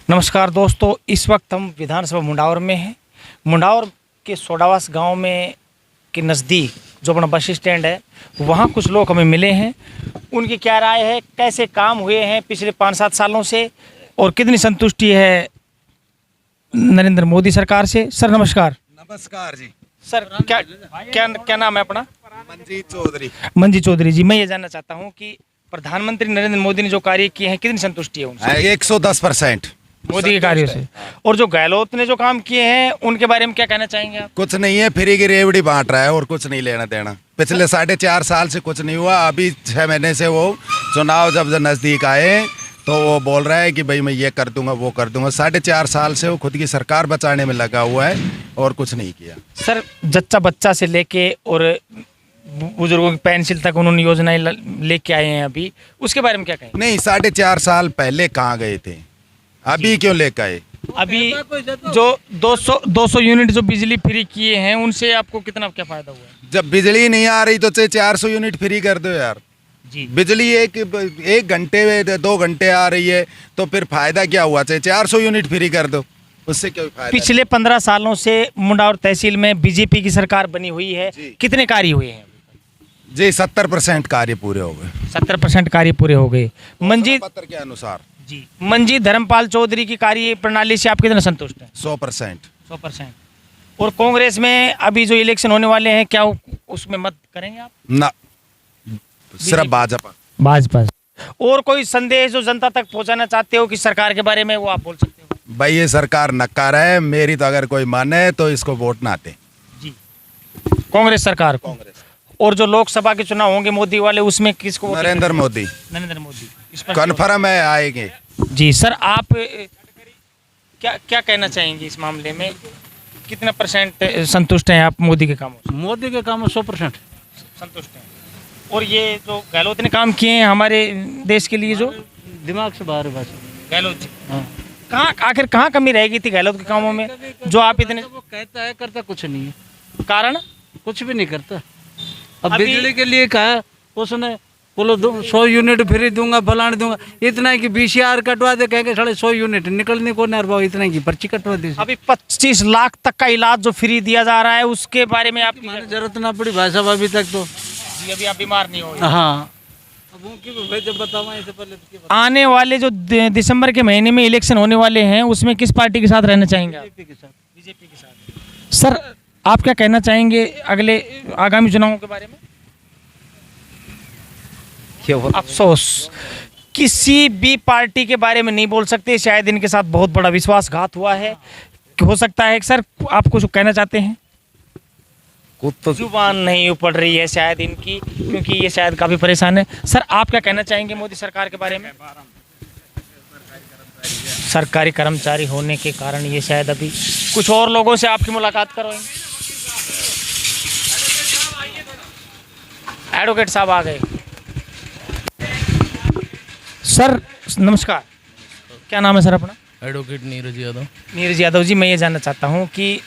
नमस्कार दोस्तों, इस वक्त हम विधानसभा मुंडावर में हैं। मुंडावर के सोडावास गांव में के नज़दीक जो अपना बस स्टैंड है, वहां कुछ लोग हमें मिले हैं। उनकी क्या राय है, कैसे काम हुए हैं पिछले 5-7 सालों से और कितनी संतुष्टि है नरेंद्र मोदी सरकार से। सर नमस्कार। नमस्कार जी। सर क्या क्या क्या नाम है अपना? मंजीत चौधरी। मंजीत चौधरी जी, मैं ये जानना चाहता हूँ कि प्रधानमंत्री नरेंद्र मोदी ने जो कार्य किए हैं कितनी संतुष्टि है उनसे? 110% मोदी के कार्यों से। और जो गहलोत ने जो काम किए हैं उनके बारे में क्या कहना चाहेंगे आप? कुछ नहीं है, फ्री की रेवड़ी बांट रहा है और कुछ नहीं लेना देना। पिछले 4.5 साल से कुछ नहीं हुआ। अभी 6 महीने से वो चुनाव जब नजदीक आए तो वो बोल रहा है कि भाई मैं ये कर दूंगा वो कर दूंगा। 4.5 साल से वो खुद की सरकार बचाने में लगा हुआ है और कुछ नहीं किया। सर जच्चा बच्चा से लेके और बुजुर्गों की पेंशन तक उन्होंने योजनाएं लेके आए हैं, अभी उसके बारे में क्या कहें? नहीं, 4.5 साल पहले कहाँ गए थे, अभी क्यों लेकर आए? अभी जो 200 यूनिट जो बिजली फ्री किए हैं उनसे आपको कितना क्या फायदा हुआ है? जब बिजली नहीं आ रही तो चाहे 400 यूनिट फ्री कर दो यार जी। बिजली एक घंटे 2 घंटे आ रही है तो फिर फायदा क्या हुआ? चाहे 400 यूनिट फ्री कर दो, उससे क्या फायदा? पिछले 15 सालों से मुंडावर तहसील में बीजेपी की सरकार बनी हुई है, कितने कार्य हुए हैं? जी 70% कार्य पूरे हो गए। 70% कार्य पूरे हो गए। मंजीत पत्र के अनुसार जी, मंजीत धर्मपाल चौधरी की कार्य प्रणाली से आप कितना संतुष्ट हैं? 100%। 100%। और कांग्रेस में अभी जो इलेक्शन होने वाले हैं, क्या उसमें मत करेंगे आप? ना, सिर्फ भाजपा। और कोई संदेश जो जनता तक पहुंचाना चाहते हो कि सरकार के बारे में, वो आप बोल सकते हो? भाई ये सरकार नकार है, मेरी तो अगर कोई माने तो इसको वोट ना दे जी, कांग्रेस सरकार को। कांग्रेस। और जो लोकसभा के चुनाव होंगे मोदी वाले, उसमें किसको? नरेंद्र मोदी। नरेंद्र मोदी कन्फर्म है आएंगे। जी। सर आप क्या कहना चाहेंगे इस मामले में? कितना % संतुष्ट हैं आप मोदी के कामों से? मोदी के काम 100% संतुष्ट हैं। और ये जो गहलोत ने काम किए हैं हमारे देश के लिए, जो दिमाग से बाहर है बस। गहलोत जी, हाँ। आखिर कहाँ कमी रह गई थी गहलोत के कामों में जो आप इतने? वो कहता है, करता कुछ नहीं है। कारण कुछ भी नहीं करता। अब अभी- बिजली के लिए कहा उसने, बोलो 100 यूनिट फ्री दूंगा, फलाने दूंगा। इतना है कि BCR कटवा दे, कहेंगे 100 यूनिट निकलने को नहीं, और इतना की पर्ची कटवा दी। अभी 25 लाख तक का इलाज जो फ्री दिया जा रहा है, उसके बारे में आपकी जरूरत ना पड़ी भाई साहब अभी तक तो। जी, अभी आप बीमार नहीं हो? हाँ, अब उनकी जब बताऊँ इससे पहले तो आने वाले जो दिसंबर के महीने में इलेक्शन होने वाले हैं, उसमें किस पार्टी के साथ रहना चाहेंगे आप? बीजेपी के साथ। बीजेपी के साथ। सर आप क्या कहना चाहेंगे अगले आगामी चुनावों के बारे में? अफसोस, किसी भी पार्टी के बारे में नहीं बोल सकते, शायद इनके साथ बहुत बड़ा विश्वासघात हुआ है। हो सकता है सर आप कुछ कहना चाहते हैं? जुबान नहीं उपड़ रही है शायद इनकी, क्योंकि ये शायद काफ़ी परेशान है। सर आप क्या कहना चाहेंगे मोदी सरकार के बारे में? सरकारी कर्मचारी होने के कारण ये शायद अभी कुछ और लोगों से आपकी मुलाकात करवाएंगे। एडवोकेट साहब आ गए। सर नमस्कार, क्या नाम है सर अपना? एडवोकेट नीरज यादव। नीरज यादव जी, मैं ये जानना चाहता हूँ कि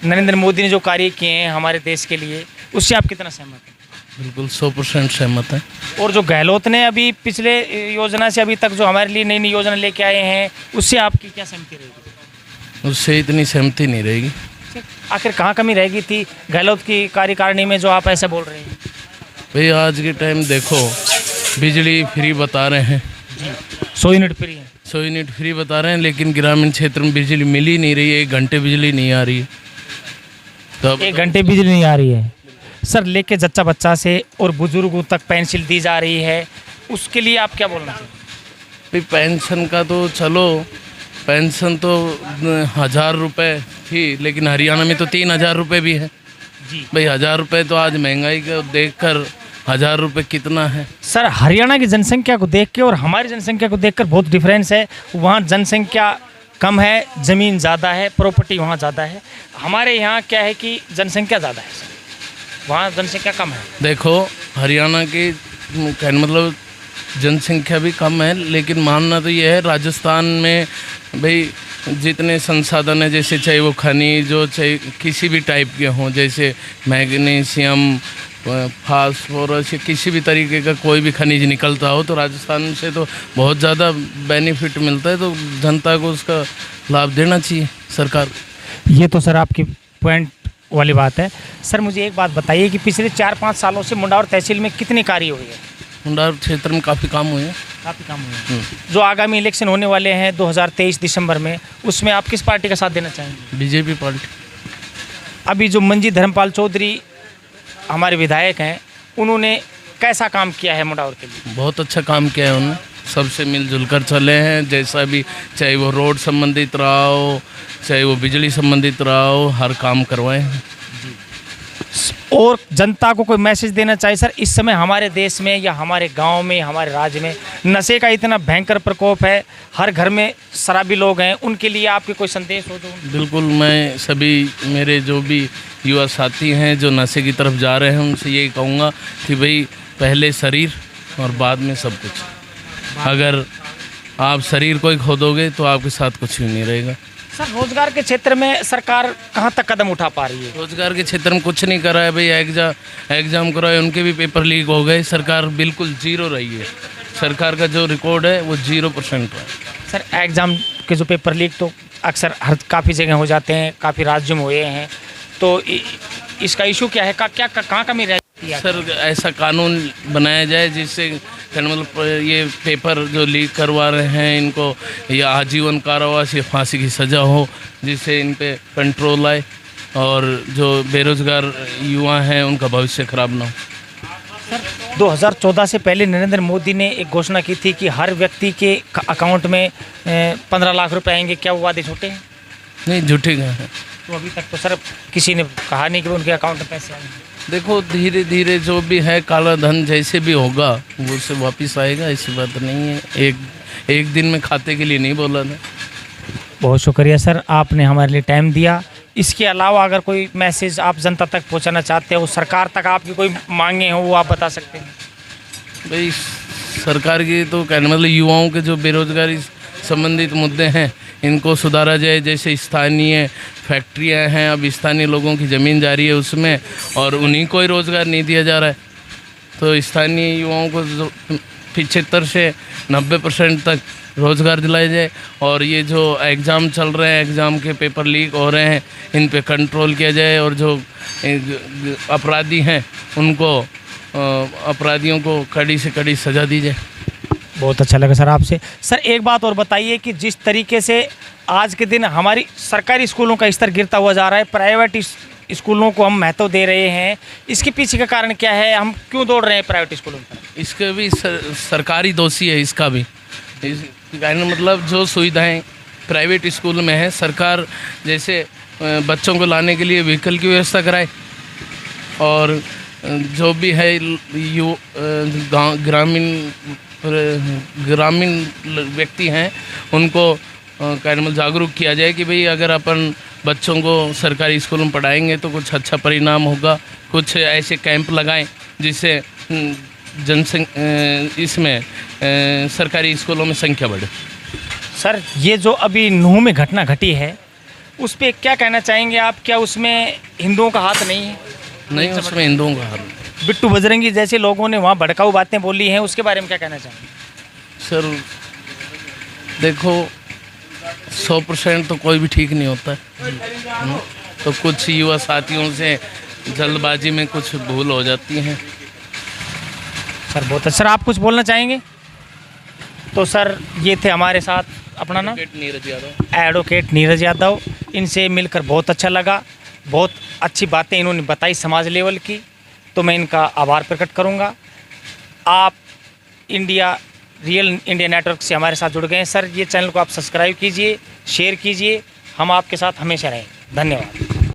नरेंद्र मोदी ने जो कार्य किए हैं हमारे देश के लिए, उससे आप कितना सहमत हैं? बिल्कुल 100% सहमत है। और जो गहलोत ने अभी पिछले योजना से अभी तक जो हमारे लिए नई नई योजना लेके आए हैं, उससे आपकी क्या सहमति रहेगी? उससे इतनी सहमति नहीं रहेगी। आखिर कहाँ कमी रह गई थी गहलोत की कार्यकारिणी में जो आप ऐसा बोल रहे हैं? भाई आज के टाइम देखो, बिजली फ्री बता रहे हैं, 100 यूनिट फ्री है। 100 यूनिट फ्री बता रहे हैं, लेकिन ग्रामीण क्षेत्र में बिजली मिल ही नहीं रही है। 1 घंटे बिजली नहीं आ रही है। तब 1 घंटे बिजली नहीं आ रही है। सर लेके जच्चा बच्चा से और बुजुर्गों तक पेंशन दी जा रही है, उसके लिए आप क्या बोलना चाहेंगे? भाई पेंशन का तो चलो, पेंशन तो 1000 रुपये थी, लेकिन हरियाणा में तो 3000 रुपये भी है जी। भाई 1000 रुपये तो आज महंगाई को देखकर 1000 रुपये कितना है? सर हरियाणा की जनसंख्या को देख के और हमारी जनसंख्या को देखकर बहुत डिफरेंस है। वहाँ जनसंख्या कम है, ज़मीन ज़्यादा है, प्रॉपर्टी वहाँ ज़्यादा है। हमारे यहाँ क्या है कि जनसंख्या ज़्यादा है, वहाँ जनसंख्या कम है। देखो हरियाणा की कहने मतलब जनसंख्या भी कम है, लेकिन मानना तो ये है राजस्थान में भाई जितने संसाधन है, जैसे चाहे वो खनिज जो चाहे किसी भी टाइप के हों, जैसे मैग्नीशियम फास्फोरस या किसी भी तरीके का कोई भी खनिज निकलता हो तो राजस्थान से तो बहुत ज़्यादा बेनिफिट मिलता है, तो जनता को उसका लाभ देना चाहिए सरकार को। ये तो सर आपकी पॉइंट वाली बात है। सर मुझे एक बात बताइए कि पिछले 4-5 सालों से मुंडावर तहसील में कितनी कार्य हुई है? मुंडावर क्षेत्र में काफ़ी काम हुए हैं। काफ़ी काम हुए हैं। जो आगामी इलेक्शन होने वाले हैं 2023 दिसंबर में, उसमें आप किस पार्टी का साथ देना चाहेंगे? BJP party. अभी जो मंजी धर्मपाल चौधरी हमारे विधायक हैं, उन्होंने कैसा काम किया है मुंडावर के लिए? बहुत अच्छा काम किया है उन्होंने, सबसे मिलजुल कर चले हैं। जैसा भी, चाहे वो रोड संबंधित रहा हो, चाहे वो बिजली संबंधित रहा हो, हर काम करवाए हैं। और जनता को कोई मैसेज देना चाहिए सर, इस समय हमारे देश में या हमारे गांव में, हमारे राज्य में नशे का इतना भयंकर प्रकोप है, हर घर में शराबी लोग हैं, उनके लिए आपके कोई संदेश हो तो? बिल्कुल, मैं सभी मेरे जो भी युवा साथी हैं जो नशे की तरफ जा रहे हैं उनसे यही कहूँगा कि भाई पहले शरीर और बाद में सब कुछ। अगर आप शरीर को ही खो दोगे तो आपके साथ कुछ भी नहीं रहेगा। सर रोजगार के क्षेत्र में सरकार कहाँ तक कदम उठा पा रही है? रोजगार के क्षेत्र में कुछ नहीं कर रहा है भाई। एग्जाम कराए, उनके भी पेपर लीक हो गए। सरकार बिल्कुल जीरो रही है। सरकार का जो रिकॉर्ड है वो 0% है। सर एग्ज़ाम के जो पेपर लीक तो अक्सर हर काफ़ी जगह हो जाते हैं, काफ़ी राज्यों में हुए हैं, तो इसका इशू क्या है? कहाँ कमी रहती है? सर ऐसा कानून बनाया जाए जिससे मतलब ये पेपर जो लीक करवा रहे हैं इनको या आजीवन कारावास या फांसी की सज़ा हो, जिससे इन पे कंट्रोल आए और जो बेरोजगार युवा हैं उनका भविष्य खराब ना हो। सर 2014 से पहले नरेंद्र मोदी ने एक घोषणा की थी कि हर व्यक्ति के अकाउंट में 15 लाख रुपए आएंगे। क्या वो वादे झूठे हैं? नहीं, झूठे हैं। तो अभी तक तो सर किसी ने कहा नहीं कि उनके अकाउंट में पैसे आएंगे। देखो, धीरे धीरे जो भी है काला धन जैसे भी होगा वो उससे वापस आएगा, ऐसी बात नहीं है। एक दिन में खाते के लिए नहीं बोला था। बहुत शुक्रिया सर, आपने हमारे लिए टाइम दिया। इसके अलावा अगर कोई मैसेज आप जनता तक पहुंचाना चाहते हो, सरकार तक आपकी कोई मांगे हो, वो आप बता सकते हैं? भाई सरकार की तो कहने मतलब युवाओं के जो बेरोजगारी संबंधित मुद्दे हैं इनको सुधारा जाए। जैसे स्थानीय फैक्ट्रियां हैं, अब स्थानीय लोगों की ज़मीन जा रही है उसमें, और उन्हीं को ही रोज़गार नहीं दिया जा रहा है। तो स्थानीय युवाओं को 75 से 90% तक रोज़गार दिलाया जाए। और ये जो एग्ज़ाम चल रहे हैं, एग्ज़ाम के पेपर लीक हो रहे हैं, इन पे कंट्रोल किया जाए। और जो अपराधी हैं उनको अपराधियों को कड़ी से कड़ी सज़ा दी जाए। बहुत अच्छा लगा सर आपसे। सर एक बात और बताइए कि जिस तरीके से आज के दिन हमारी सरकारी स्कूलों का स्तर गिरता हुआ जा रहा है, प्राइवेट स्कूलों को हम महत्व दे रहे हैं, इसके पीछे का कारण क्या है? हम क्यों दौड़ रहे हैं प्राइवेट स्कूलों पर? इसका भी सरकारी दोषी है। इसका भी मतलब जो सुविधाएं प्राइवेट स्कूल में है, सरकार जैसे बच्चों को लाने के लिए व्हीकल की व्यवस्था कराए, और जो भी है ग्रामीण व्यक्ति हैं उनको मतलब जागरूक किया जाए कि भाई अगर अपन बच्चों को सरकारी स्कूल में पढ़ाएंगे तो कुछ अच्छा परिणाम होगा। कुछ ऐसे कैंप लगाएं जिससे इसमें सरकारी स्कूलों में संख्या बढ़े। सर ये जो अभी नूह में घटना घटी है उस पर क्या कहना चाहेंगे आप? क्या उसमें हिंदुओं का हाथ नहीं है? नहीं, उसमें हिंदुओं का हाथ नहीं। बिट्टू बजरंगी जैसे लोगों ने वहाँ भड़काऊ बातें बोली हैं, उसके बारे में क्या कहना चाहेंगे? सर देखो, 100% तो कोई भी ठीक नहीं होता है। तो कुछ युवा साथियों से जल्दबाजी में कुछ भूल हो जाती हैं। सर बहुत अच्छा। सर आप कुछ बोलना चाहेंगे? तो सर ये थे हमारे साथ, अपना नाम? एडवोकेट नीरज यादव। इनसे मिलकर बहुत अच्छा लगा, बहुत अच्छी बातें इन्होंने बताई समाज लेवल की, तो मैं इनका आभार प्रकट करूंगा। आप रियल इंडिया नेटवर्क से हमारे साथ जुड़ गए हैं। सर ये चैनल को आप सब्सक्राइब कीजिए, शेयर कीजिए, हम आपके साथ हमेशा रहें। धन्यवाद।